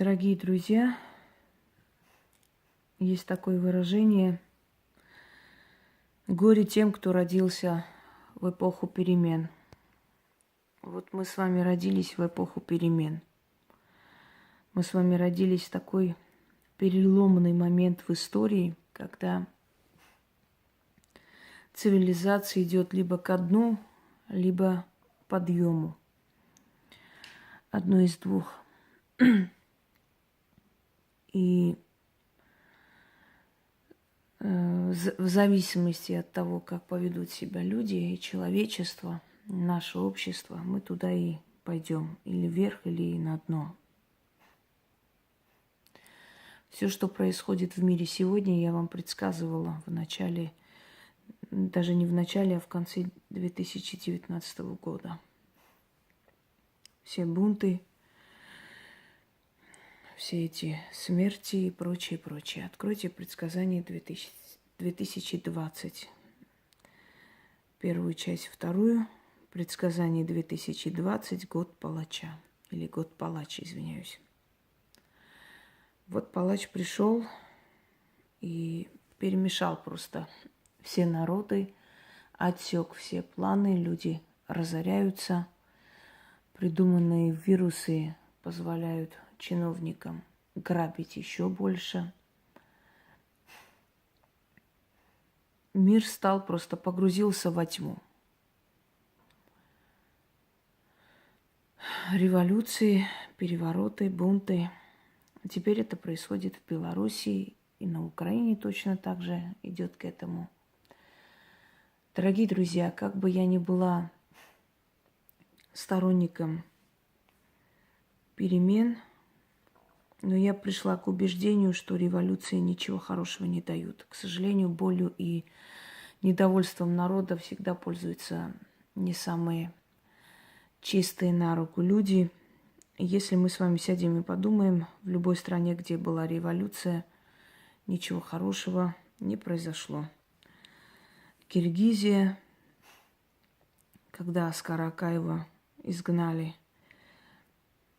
Дорогие друзья, есть такое выражение: горе тем, кто родился в эпоху перемен. Вот мы с вами родились в эпоху перемен. Мы с вами родились в такой переломный момент в истории, когда цивилизация идет либо ко дну, либо к подъему. Одно из двух. И в зависимости от того, как поведут себя люди и человечество, наше общество, мы туда и пойдем. Или вверх, или на дно. Все, что происходит в мире сегодня, я вам предсказывала в начале, даже не в начале, а в конце 2019 года. Все бунты, все эти смерти и прочее, прочее. Откройте предсказание 2020. Первую часть, вторую. Предсказание 2020, год палача. Или год палача, извиняюсь. Вот палач пришел и перемешал просто все народы, отсек все планы, люди разоряются. Придуманные вирусы позволяют чиновникам грабить еще больше. Мир просто погрузился во тьму. Революции, перевороты, бунты. Теперь это происходит в Белоруссии и на Украине точно так же идет к этому. Дорогие друзья, как бы я ни была сторонником перемен, но я пришла к убеждению, что революции ничего хорошего не дают. К сожалению, болью и недовольством народа всегда пользуются не самые чистые на руку люди. Если мы с вами сядем и подумаем, в любой стране, где была революция, ничего хорошего не произошло. Киргизия, когда Аскара Акаева изгнали,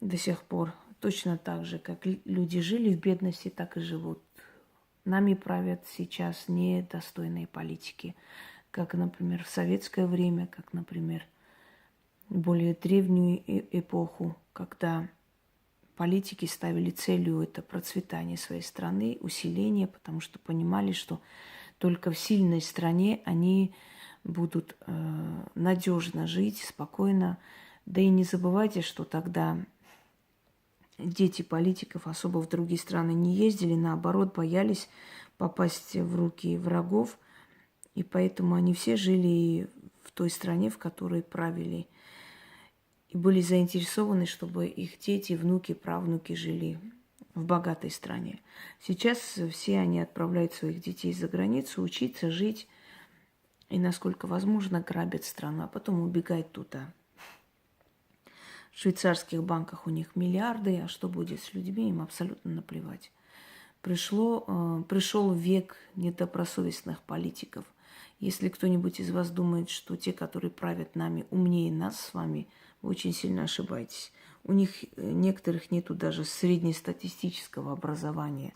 до сих пор точно так же, как люди жили в бедности, так и живут. Нами правят сейчас недостойные политики, как, например, в советское время, как, например, в более древнюю эпоху, когда политики ставили целью это процветание своей страны, усиление, потому что понимали, что только в сильной стране они будут надежно жить, спокойно. Да и не забывайте, что тогда дети политиков особо в другие страны не ездили, наоборот, боялись попасть в руки врагов, и поэтому они все жили в той стране, в которой правили, и были заинтересованы, чтобы их дети, внуки, правнуки жили в богатой стране. Сейчас все они отправляют своих детей за границу учиться, жить, и, насколько возможно, грабят страну, а потом убегают туда. В швейцарских банках у них миллиарды, а что будет с людьми, им абсолютно наплевать. Пришел век недобросовестных политиков. Если кто-нибудь из вас думает, что те, которые правят нами, умнее нас с вами, вы очень сильно ошибаетесь. У них некоторых нету даже среднестатистического образования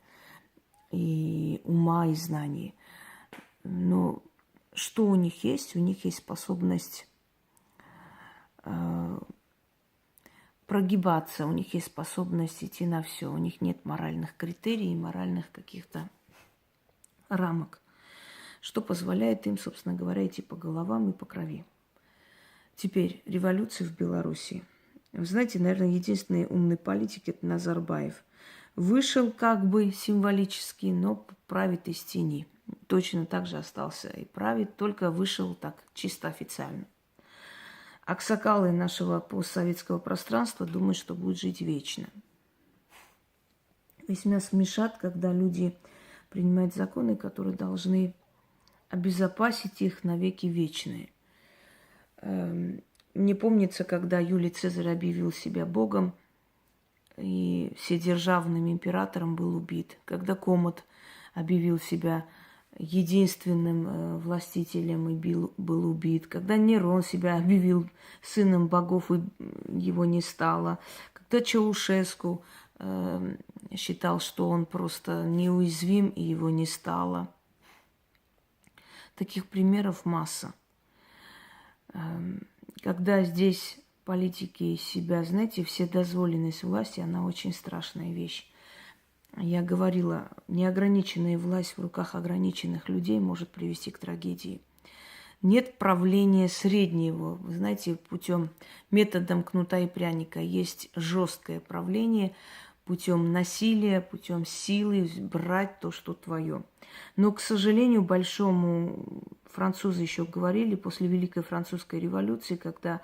и ума, и знаний. Но что у них есть? У них есть способность прогибаться, у них есть способность идти на все. У них нет моральных критерий, моральных каких-то рамок, что позволяет им, собственно говоря, идти по головам и по крови. Теперь революция в Беларуси. Вы знаете, наверное, единственный умный политик – это Назарбаев. Вышел как бы символически, но правит из тени. Точно так же остался и правит, только вышел так чисто официально. Аксакалы нашего постсоветского пространства думают, что будут жить вечно. Весьма смешат, когда люди принимают законы, которые должны обезопасить их навеки вечные. Мне помнится, когда Юлий Цезарь объявил себя богом и вседержавным императором был убит. Когда Комод объявил себя единственным властителем и был убит. Когда Нерон себя объявил сыном богов и его не стало. Когда Чаушеску считал, что он просто неуязвим, и его не стало. Таких примеров масса. Когда здесь политики себя, знаете, вседозволенность власти, она очень страшная вещь. Я говорила, неограниченная власть в руках ограниченных людей может привести к трагедии. Нет правления среднего. Вы знаете, путем методом кнута и пряника есть жесткое правление, путем насилия, путем силы брать то, что твое. Но, к сожалению, большому, французы еще говорили, после Великой Французской революции, когда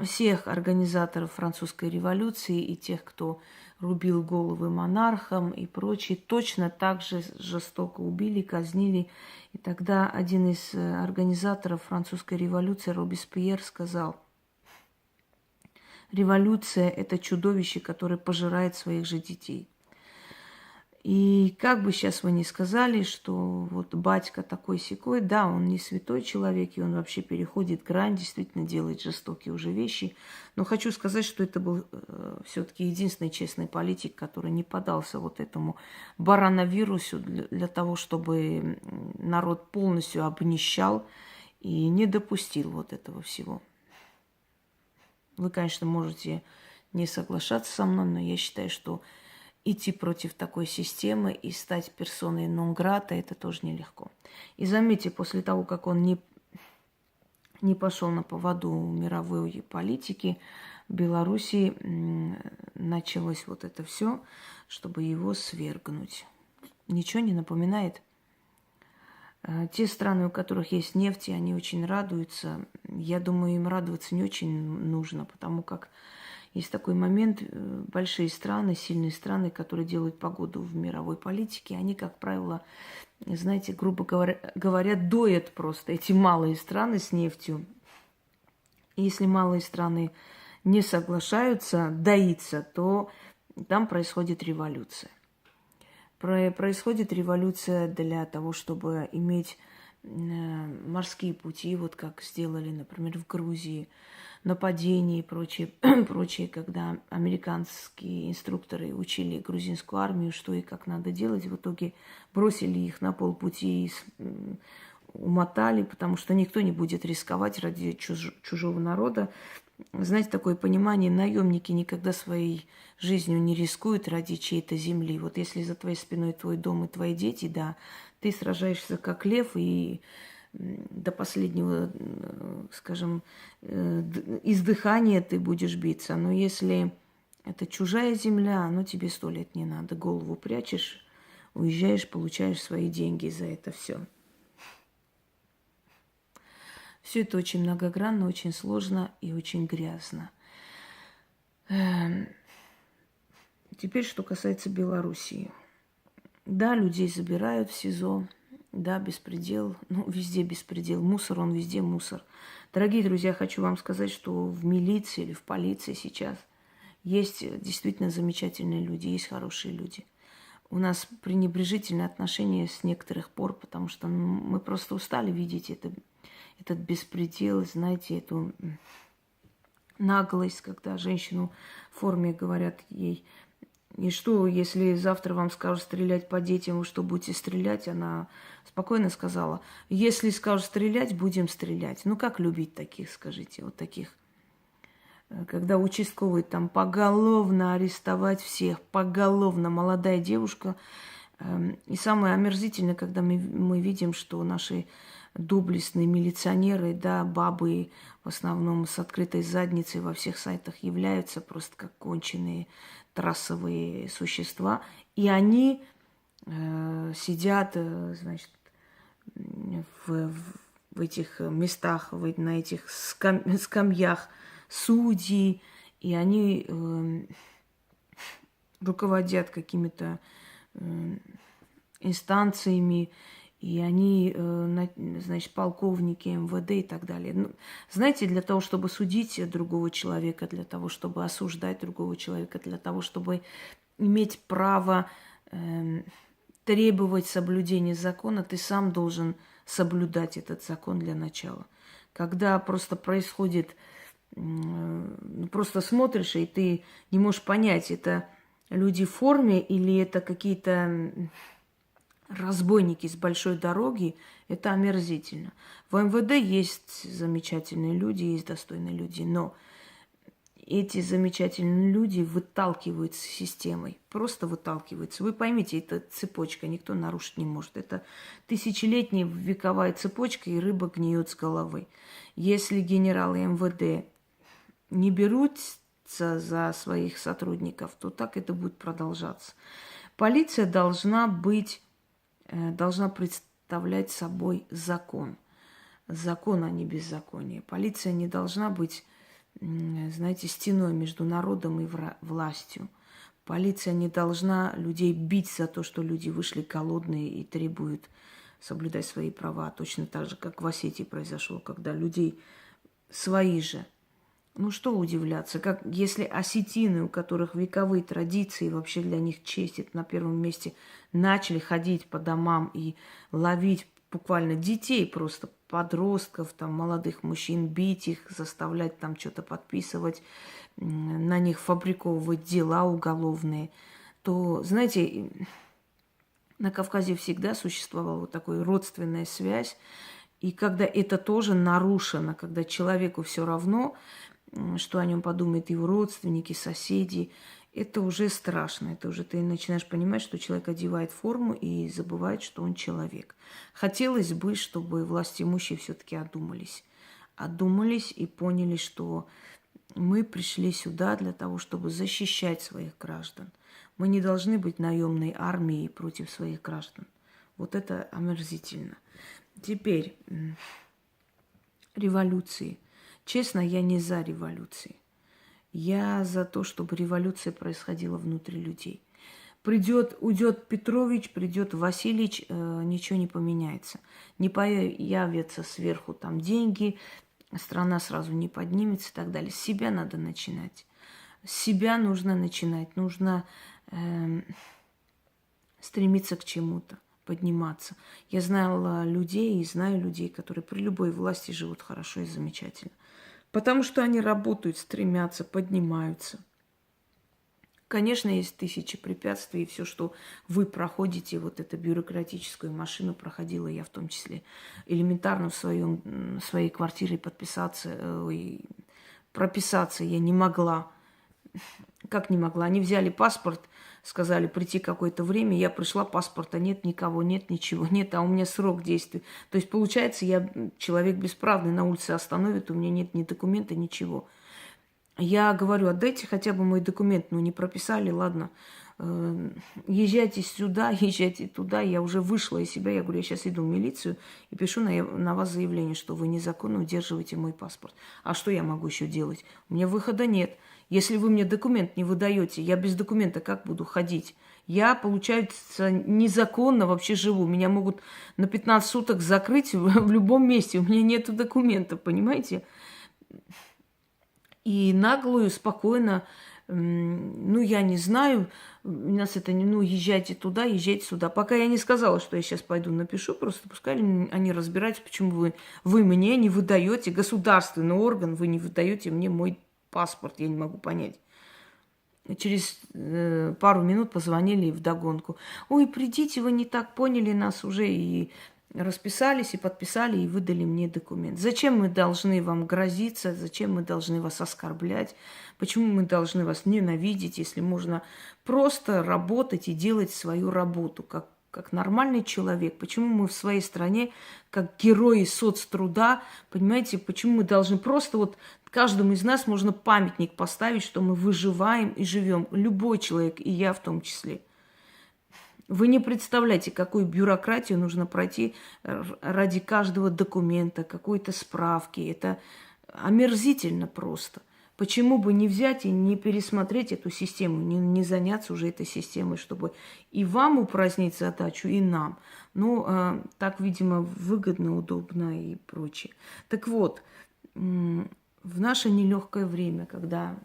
всех организаторов французской революции и тех, кто рубил головы монархам и прочее, точно так же жестоко убили, казнили. И тогда один из организаторов французской революции, Робеспьер, сказал: революция – это чудовище, которое пожирает своих же детей. И как бы сейчас вы ни сказали, что вот батька такой-сякой, да, он не святой человек, и он вообще переходит грань, действительно делает жестокие уже вещи. Но хочу сказать, что это был все-таки единственный честный политик, который не поддался вот этому барановирусу для того, чтобы народ полностью обнищал и не допустил вот этого всего. Вы, конечно, можете не соглашаться со мной, но я считаю, что идти против такой системы и стать персоной нон-грата – это тоже нелегко. И заметьте, после того, как он не пошел на поводу мировой политики, в Беларуси началось вот это все, чтобы его свергнуть. Ничего не напоминает? Те страны, у которых есть нефть, они очень радуются. Я думаю, им радоваться не очень нужно, потому как есть такой момент, большие страны, сильные страны, которые делают погоду в мировой политике, они, как правило, знаете, грубо говоря, доят просто эти малые страны с нефтью. И если малые страны не соглашаются доиться, то там происходит революция. Происходит революция для того, чтобы иметь морские пути, вот как сделали, например, в Грузии, нападения и прочее, прочее, когда американские инструкторы учили грузинскую армию, что и как надо делать, в итоге бросили их на полпути и умотали, потому что никто не будет рисковать ради чужого народа. Знаете, такое понимание, наемники никогда своей жизнью не рискуют ради чьей-то земли. Вот если за твоей спиной твой дом и твои дети, да, ты сражаешься как лев и до последнего, скажем, издыхания ты будешь биться. Но если это чужая земля, ну тебе 100 лет не надо. Голову прячешь, уезжаешь, получаешь свои деньги за это все. Все это очень многогранно, очень сложно и очень грязно. Теперь, что касается Белоруссии. Да, людей забирают в СИЗО. Да, беспредел. Ну, везде беспредел. Мусор, он везде мусор. Дорогие друзья, хочу вам сказать, что в милиции или в полиции сейчас есть действительно замечательные люди, есть хорошие люди. У нас пренебрежительное отношение с некоторых пор, потому что мы просто устали видеть этот беспредел, знаете, эту наглость, когда женщину в форме говорят ей: и что, если завтра вам скажут стрелять по детям, вы что, будете стрелять? Она спокойно сказала: если скажут стрелять, будем стрелять. Ну, как любить таких, скажите, вот таких? Когда участковый там поголовно арестовать всех, поголовно, молодая девушка. И самое омерзительное, когда мы видим, что наши доблестные милиционеры, да, бабы в основном с открытой задницей во всех сайтах являются просто как конченые трассовые существа. И они сидят, значит, в этих местах, на этих скамьях судьи, и они руководят какими-то инстанциями, и они, значит, полковники МВД и так далее. Ну, знаете, для того, чтобы судить другого человека, для того, чтобы осуждать другого человека, для того, чтобы иметь право требовать соблюдения закона, ты сам должен соблюдать этот закон для начала. Когда просто происходит, просто смотришь, и ты не можешь понять, это люди в форме или это какие-то разбойники с большой дороги, это омерзительно. В МВД есть замечательные люди, есть достойные люди, но эти замечательные люди выталкиваются системой, просто выталкиваются. Вы поймите, это цепочка, никто нарушить не может. Это тысячелетняя вековая цепочка, и рыба гниет с головы. Если генералы МВД не берутся за своих сотрудников, то так это будет продолжаться. Полиция должна представлять собой закон. Закон, а не беззаконие. Полиция не должна быть, знаете, стеной между народом и властью. Полиция не должна людей бить за то, что люди вышли голодные и требуют соблюдать свои права. Точно так же, как в Осетии произошло, когда людей свои же. Ну что удивляться, как если осетины, у которых вековые традиции, вообще для них честь, это на первом месте, начали ходить по домам и ловить буквально детей, просто подростков, там, молодых мужчин, бить их, заставлять там что-то подписывать, на них фабриковывать дела уголовные, то, знаете, на Кавказе всегда существовала вот такая родственная связь, и когда это тоже нарушено, когда человеку все равно, что о нем подумают его родственники, соседи, это уже страшно. Это уже ты начинаешь понимать, что человек одевает форму и забывает, что он человек. Хотелось бы, чтобы властимущие все-таки одумались. Одумались и поняли, что мы пришли сюда для того, чтобы защищать своих граждан. Мы не должны быть наемной армией против своих граждан. Вот это омерзительно. Теперь революции. Честно, я не за революции. Я за то, чтобы революция происходила внутри людей. Уйдет Петрович, придет Васильевич, ничего не поменяется. Не появятся сверху там деньги, страна сразу не поднимется и так далее. С себя надо начинать. С себя нужно начинать. Нужно стремиться к чему-то, подниматься. Я знала людей и знаю людей, которые при любой власти живут хорошо и замечательно. Потому что они работают, стремятся, поднимаются. Конечно, есть тысячи препятствий, и все, что вы проходите, вот эту бюрократическую машину проходила я в том числе. Элементарно в своей квартире прописаться я не могла. Как не могла? Они взяли паспорт, сказали прийти какое-то время, я пришла, паспорта нет, никого нет, ничего нет, а у меня срок действия. То есть, получается, я человек бесправный, на улице остановит, у меня нет ни документа, ничего. Я говорю, отдайте хотя бы мой документ, ну не прописали, ладно, езжайте сюда, езжайте туда. Я уже вышла из себя, я говорю, я сейчас иду в милицию и пишу на вас заявление, что вы незаконно удерживаете мой паспорт. А что я могу еще делать? У меня выхода нет. Если вы мне документ не выдаете, я без документа как буду ходить? Я, получается, незаконно вообще живу. Меня могут на 15 суток закрыть в любом месте. У меня нет документов, понимаете? И наглую, спокойно, ну, я не знаю, у нас это не, ну, езжайте туда, езжайте сюда. Пока я не сказала, что я сейчас пойду напишу, просто пускай они разбираются, почему вы мне не выдаете, государственный орган, вы не выдаете мне мой паспорт, я не могу понять. Через пару минут позвонили вдогонку. Ой, придите, вы не так поняли нас уже, и расписались, и подписали, и выдали мне документ. Зачем мы должны вам грозиться, зачем мы должны вас оскорблять, почему мы должны вас ненавидеть, если можно просто работать и делать свою работу, как нормальный человек. Почему мы в своей стране, как герои соцтруда, понимаете, почему мы должны просто вот каждому из нас можно памятник поставить, что мы выживаем и живем. Любой человек, и я в том числе. Вы не представляете, какую бюрократию нужно пройти ради каждого документа, какой-то справки. Это омерзительно просто. Почему бы не взять и не пересмотреть эту систему, не заняться уже этой системой, чтобы и вам упразднить задачу, и нам. Ну, так, видимо, выгодно, удобно и прочее. Так вот, в наше нелегкое время, когда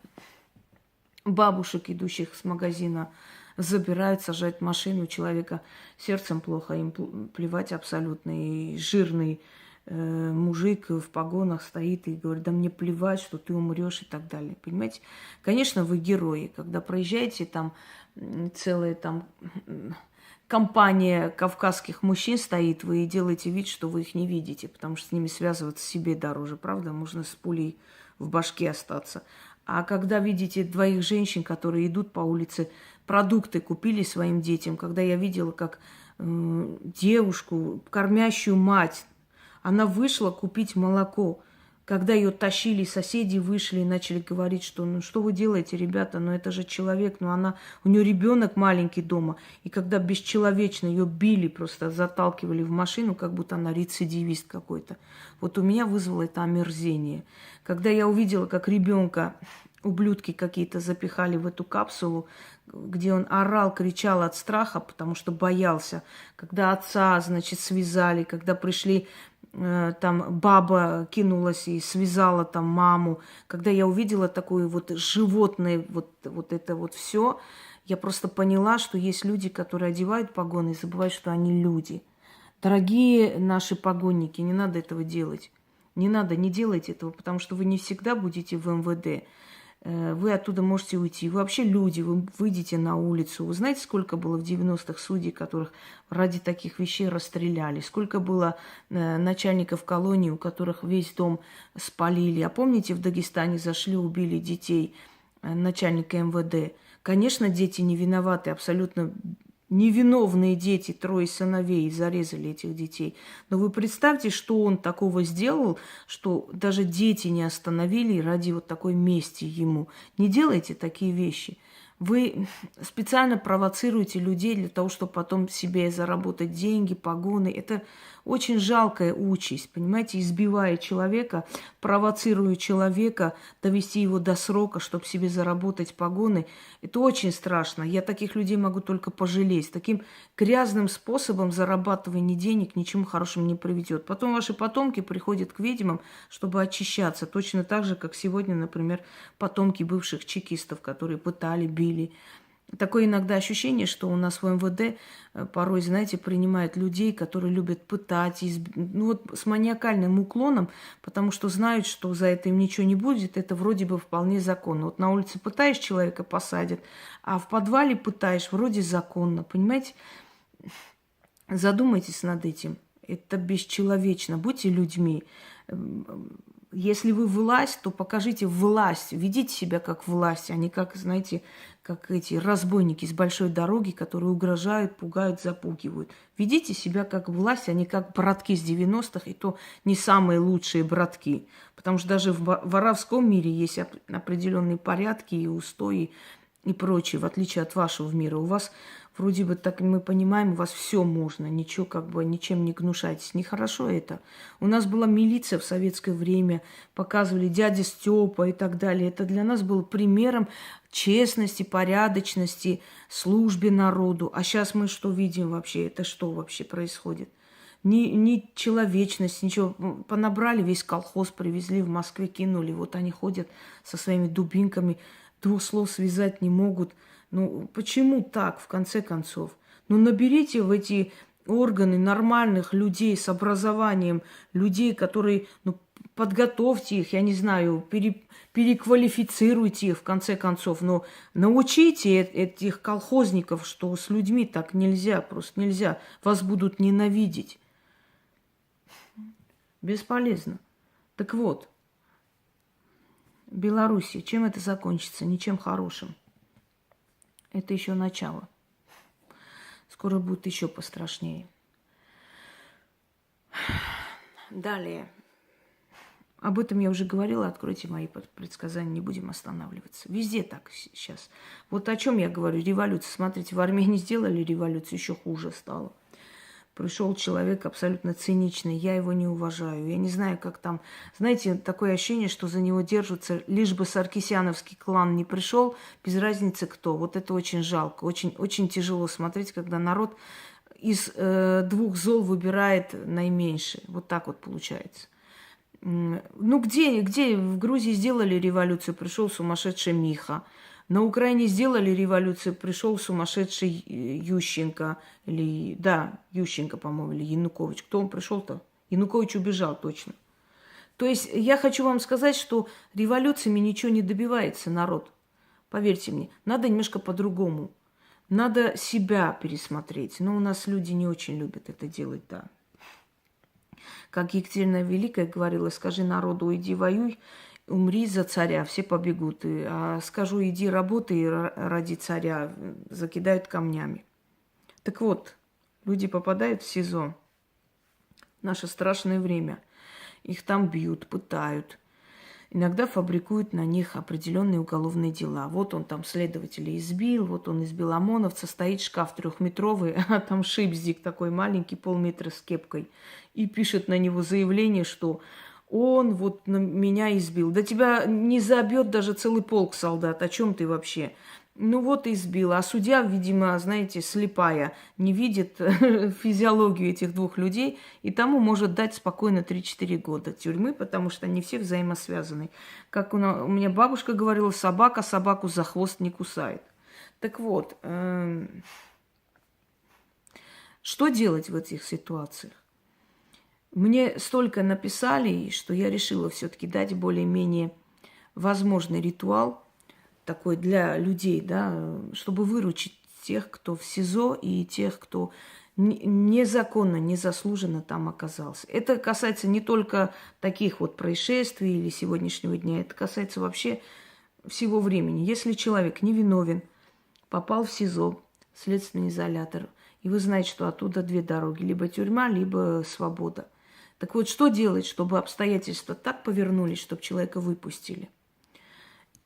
бабушек, идущих с магазина, забирают, сажают в машину, у человека сердцем плохо, им плевать абсолютно, и жирный мужик в погонах стоит и говорит: да мне плевать, что ты умрешь и так далее. Понимаете? Конечно, вы герои. Когда проезжаете, там целая там компания кавказских мужчин стоит, вы делаете вид, что вы их не видите, потому что с ними связываться себе дороже, правда? Можно с пулей в башке остаться. А когда видите двоих женщин, которые идут по улице, продукты купили своим детям, когда я видела, как девушку, кормящую мать, она вышла купить молоко. Когда ее тащили, соседи вышли и начали говорить, что ну что вы делаете, ребята, ну это же человек, ну она, у нее ребенок маленький дома. И когда бесчеловечно ее били, просто заталкивали в машину, как будто она рецидивист какой-то. Вот у меня вызвало это омерзение. Когда я увидела, как ребенка ублюдки какие-то запихали в эту капсулу, где он орал, кричал от страха, потому что боялся. Когда отца, значит, связали, когда пришли, там баба кинулась и связала там маму. Когда я увидела такое вот животное, вот это вот все, я просто поняла, что есть люди, которые одевают погоны и забывают, что они люди. Дорогие наши погонники, не надо этого делать. Не надо, не делайте этого, потому что вы не всегда будете в МВД. Вы оттуда можете уйти. Вы вообще люди, вы выйдете на улицу. Вы знаете, сколько было в 90-х судей, которых ради таких вещей расстреляли? Сколько было начальников колонии, у которых весь дом спалили? А помните, в Дагестане зашли, убили детей начальника МВД? Конечно, дети не виноваты, абсолютно невиновные дети, 3 сыновей, зарезали этих детей. Но вы представьте, что он такого сделал, что даже дети не остановили ради вот такой мести ему. Не делайте такие вещи. Вы специально провоцируете людей для того, чтобы потом себе заработать деньги, погоны. Это очень жалкая участь, понимаете, избивая человека, провоцируя человека, довести его до срока, чтобы себе заработать погоны. Это очень страшно. Я таких людей могу только пожалеть. Таким грязным способом зарабатывание денег ничему хорошему не приведет. Потом ваши потомки приходят к ведьмам, чтобы очищаться. Точно так же, как сегодня, например, потомки бывших чекистов, которые пытали, били. Такое иногда ощущение, что у нас в МВД порой, знаете, принимают людей, которые любят пытать, ну вот с маниакальным уклоном, потому что знают, что за это им ничего не будет, это вроде бы вполне законно. Вот на улице пытаешь человека, посадят, а в подвале пытаешь, вроде законно, понимаете? Задумайтесь над этим. Это бесчеловечно. Будьте людьми. Если вы власть, то покажите власть. Ведите себя как власть, а не как, знаете, как эти разбойники с большой дороги, которые угрожают, пугают, запугивают. Ведите себя как власть, а не как братки с 90-х, и то не самые лучшие братки. Потому что даже в воровском мире есть определенные порядки и устои и прочее, в отличие от вашего мира. У вас вроде бы, так мы понимаем, у вас все можно, ничего как бы, ничем не гнушайтесь. Нехорошо это. У нас была милиция в советское время, показывали дядя Степа и так далее. Это для нас было примером честности, порядочности, службе народу. А сейчас мы что видим вообще? Это что вообще происходит? Ни человечность, ничего. Понабрали весь колхоз, привезли в Москве, кинули. Вот они ходят со своими дубинками, 2 слов связать не могут. Ну, почему так, в конце концов? Ну, наберите в эти органы нормальных людей с образованием, людей, которые, ну, подготовьте их, я не знаю, переквалифицируйте их, в конце концов. Но научите этих колхозников, что с людьми так нельзя, просто нельзя. Вас будут ненавидеть. Бесполезно. Так вот, Белоруссия, чем это закончится? Ничем хорошим. Это еще начало. Скоро будет еще пострашнее. Далее. Об этом я уже говорила. Откройте мои предсказания, не будем останавливаться. Везде так сейчас. Вот о чем я говорю. Революция. Смотрите, в Армении сделали революцию, еще хуже стало. Пришел человек абсолютно циничный, я его не уважаю. Я не знаю, как там... Знаете, такое ощущение, что за него держатся, лишь бы саркисяновский клан не пришел, без разницы кто. Вот это очень жалко, очень, очень тяжело смотреть, когда народ из 2 зол выбирает наименьшее. Вот так вот получается. Ну где в Грузии сделали революцию, пришел сумасшедший Миха. На Украине сделали революцию, пришел сумасшедший Ющенко, или, да, Ющенко, по-моему, или Янукович. Кто он пришел-то? Янукович убежал точно. То есть я хочу вам сказать, что революциями ничего не добивается народ. Поверьте мне, надо немножко по-другому. Надо себя пересмотреть. Но у нас люди не очень любят это делать, да. Как Екатерина Великая говорила, скажи народу, иди воюй, умри за царя, все побегут. А скажу, иди работай ради царя, закидают камнями. Так вот, люди попадают в СИЗО. Наше страшное время. Их там бьют, пытают. Иногда фабрикуют на них определенные уголовные дела. Вот он там следователя избил, вот он избил ОМОНовца, стоит шкаф 3-метровый, а там шипздик такой маленький, полметра с кепкой. И пишет на него заявление, что он вот меня избил. Да тебя не забьет даже целый полк солдат. О чем ты вообще? Ну вот избил. А судья, видимо, знаете, слепая, не видит физиологию этих двух людей, и тому может дать спокойно 3-4 года тюрьмы, потому что они все взаимосвязаны. Как у меня бабушка говорила, собака собаку за хвост не кусает. Так вот, что делать в этих ситуациях? Мне столько написали, что я решила все-таки дать более-менее возможный ритуал, такой для людей, да, чтобы выручить тех, кто в СИЗО, и тех, кто незаконно, незаслуженно там оказался. Это касается не только таких вот происшествий или сегодняшнего дня, это касается вообще всего времени. Если человек невиновен, попал в СИЗО, следственный изолятор, и вы знаете, что оттуда две дороги, либо тюрьма, либо свобода. Так вот, что делать, чтобы обстоятельства так повернулись, чтобы человека выпустили?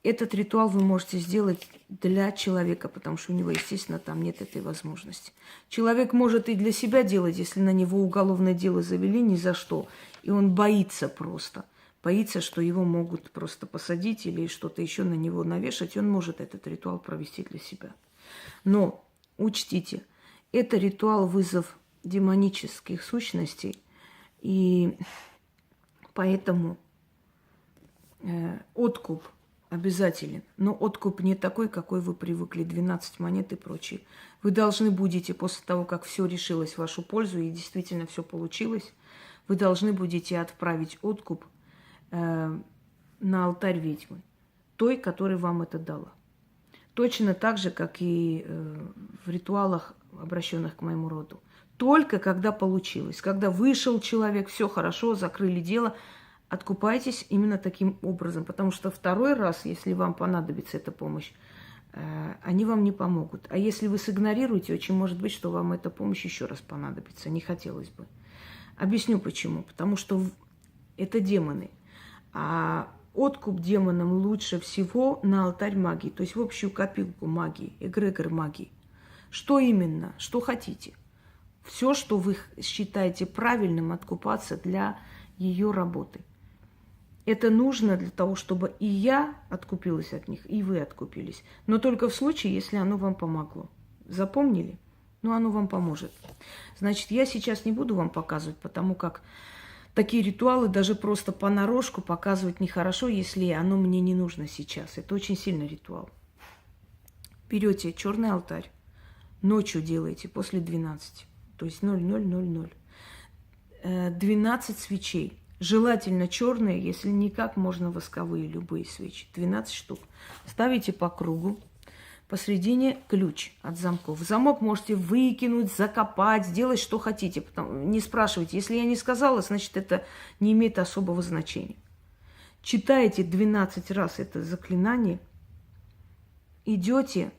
Этот ритуал вы можете сделать для человека, потому что у него, естественно, там нет этой возможности. Человек может и для себя делать, если на него уголовное дело завели ни за что. И он боится просто. Боится, что его могут просто посадить или что-то еще на него навешать. И он может этот ритуал провести для себя. Но учтите, это ритуал вызов демонических сущностей. И поэтому откуп обязателен. Но откуп не такой, какой вы привыкли, 12 монет и прочее. Вы должны будете, после того, как все решилось в вашу пользу, и действительно все получилось, вы должны будете отправить откуп на алтарь ведьмы, той, которая вам это дала. Точно так же, как и в ритуалах, обращенных к моему роду. Только когда получилось, когда вышел человек, все хорошо, закрыли дело, откупайтесь именно таким образом, потому что второй раз, если вам понадобится эта помощь, они вам не помогут. А если вы сигнорируете, очень может быть, что вам эта помощь еще раз понадобится. Не хотелось бы. Объясню почему. Потому что это демоны. А откуп демонам лучше всего на алтарь магии, то есть в общую копилку магии, эгрегор магии. Что именно? Что хотите? Все, что вы считаете правильным, откупаться для ее работы. Это нужно для того, чтобы и я откупилась от них, и вы откупились. Но только в случае, если оно вам помогло. Запомнили? Ну, оно вам поможет. Значит, я сейчас не буду вам показывать, потому как такие ритуалы даже просто понарошку показывать нехорошо, если оно мне не нужно сейчас. Это очень сильный ритуал. Берете черный алтарь, ночью делаете после 12, то есть 0000. 12 свечей. Желательно черные, если никак, можно восковые, любые свечи. 12 штук. Ставите по кругу. Посредине ключ от замков. Замок можете выкинуть, закопать, сделать, что хотите. Не спрашивайте. Если я не сказала, значит, это не имеет особого значения. Читаете 12 раз это заклинание. Идете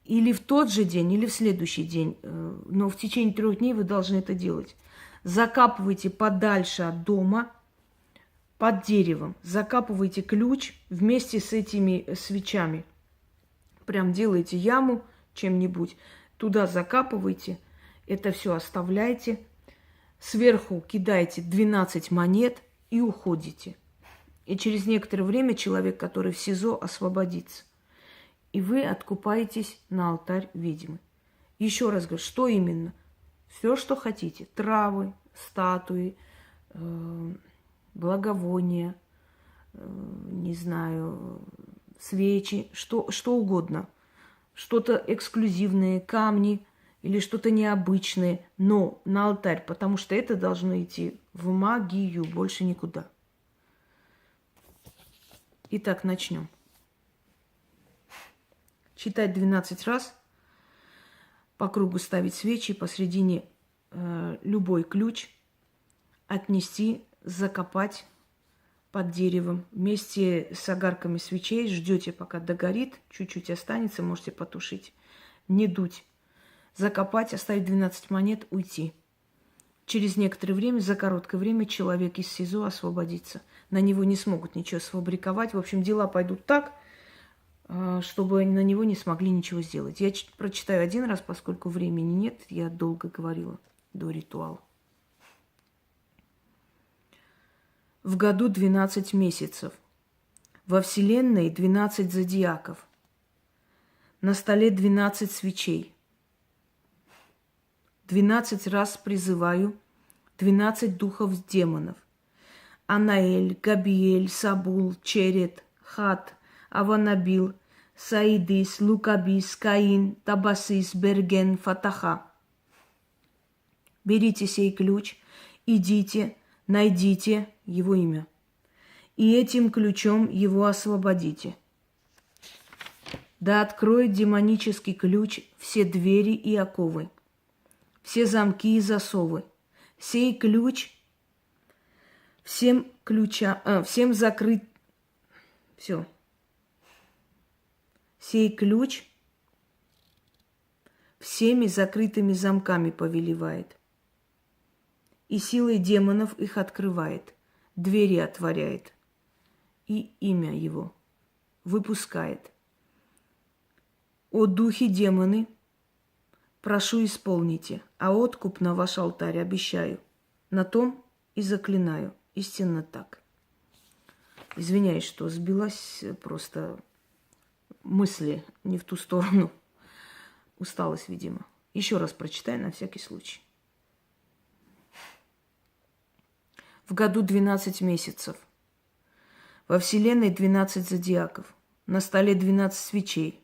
или в тот же день, или в следующий день. Но в течение 3 дней вы должны это делать. Закапывайте подальше от дома, под деревом. Закапывайте ключ вместе с этими свечами. Прям делаете яму чем-нибудь, туда закапывайте, это все оставляйте. Сверху кидаете 12 монет и уходите. И через некоторое время человек, который в СИЗО, освободится. И вы откупаетесь на алтарь ведьмы. Еще раз говорю, что именно? Все, что хотите. Травы, статуи, благовония, не знаю, свечи, что угодно. Что-то эксклюзивные, камни, или что-то необычное, но на алтарь, потому что это должно идти в магию, больше никуда. Итак, начнем. Читать 12 раз, по кругу ставить свечи, посредине любой ключ, отнести, закопать под деревом. Вместе с огарками свечей ждете, пока догорит, чуть-чуть останется, можете потушить. Не дуть. Закопать, оставить 12 монет, уйти. Через некоторое время, за короткое время, человек из СИЗО освободится. На него не смогут ничего сфабриковать. В общем, дела пойдут так, чтобы на него не смогли ничего сделать. Я прочитаю один раз, поскольку времени нет. Я долго говорила до ритуала. В году 12 месяцев. Во Вселенной 12 зодиаков. На столе 12 свечей. 12 раз призываю 12 духов демонов. Анаэль, Габиэль, Сабул, Черет, Хат, Аванабил, Саидис, Лукабис, Каин, Табасис, Берген, Фатаха. Берите сей ключ, идите, найдите его имя. И этим ключом его освободите. Да откроет демонический ключ все двери и оковы, все замки и засовы. Сей ключ всем закрыт. Все. Сей ключ всеми закрытыми замками повелевает. И силой демонов их открывает, двери отворяет. И имя его выпускает. О духи демоны, прошу исполните, а откуп на ваш алтарь обещаю. На том и заклинаю. Истинно так. Извиняюсь, что сбилась, просто мысли не в ту сторону. Усталость, видимо. Еще раз прочитаю на всякий случай. В году 12 месяцев. Во Вселенной 12 зодиаков. На столе 12 свечей.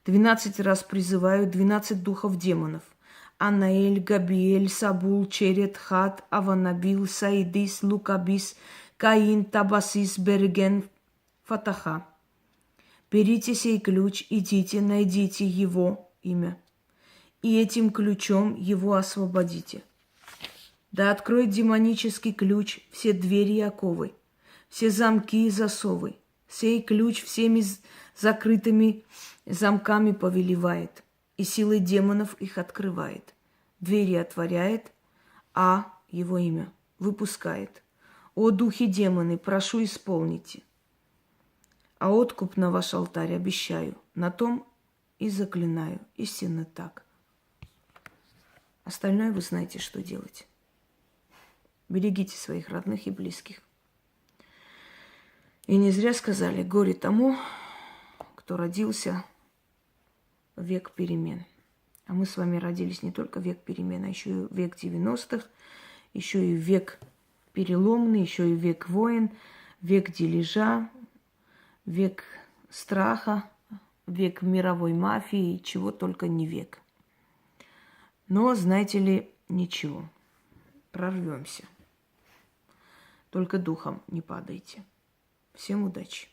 12 раз призываю 12 духов демонов. Анаэль, Габиэль, Сабул, Черет, Хат, Аванабил, Саидис, Лукабис, Каин, Табасис, Берген, Фатаха. Берите сей ключ, идите, найдите его имя. И этим ключом его освободите. Да откроет демонический ключ все двери и оковы, все замки и засовы. Сей ключ всеми закрытыми замками повелевает, и силой демонов их открывает. Двери отворяет, а его имя выпускает. О духи демоны, прошу исполните. А откуп на ваш алтарь обещаю. На том и заклинаю. Истинно так. Остальное вы знаете, что делать. Берегите своих родных и близких. И не зря сказали, горе тому, кто родился в век перемен. А мы с вами родились не только в век перемен, а еще и в век 90-х, еще и в век переломный, еще и в век войн, век дележа, век страха, век мировой мафии, чего только не век. Но, знаете ли, ничего, прорвемся. Только духом не падайте. Всем удачи!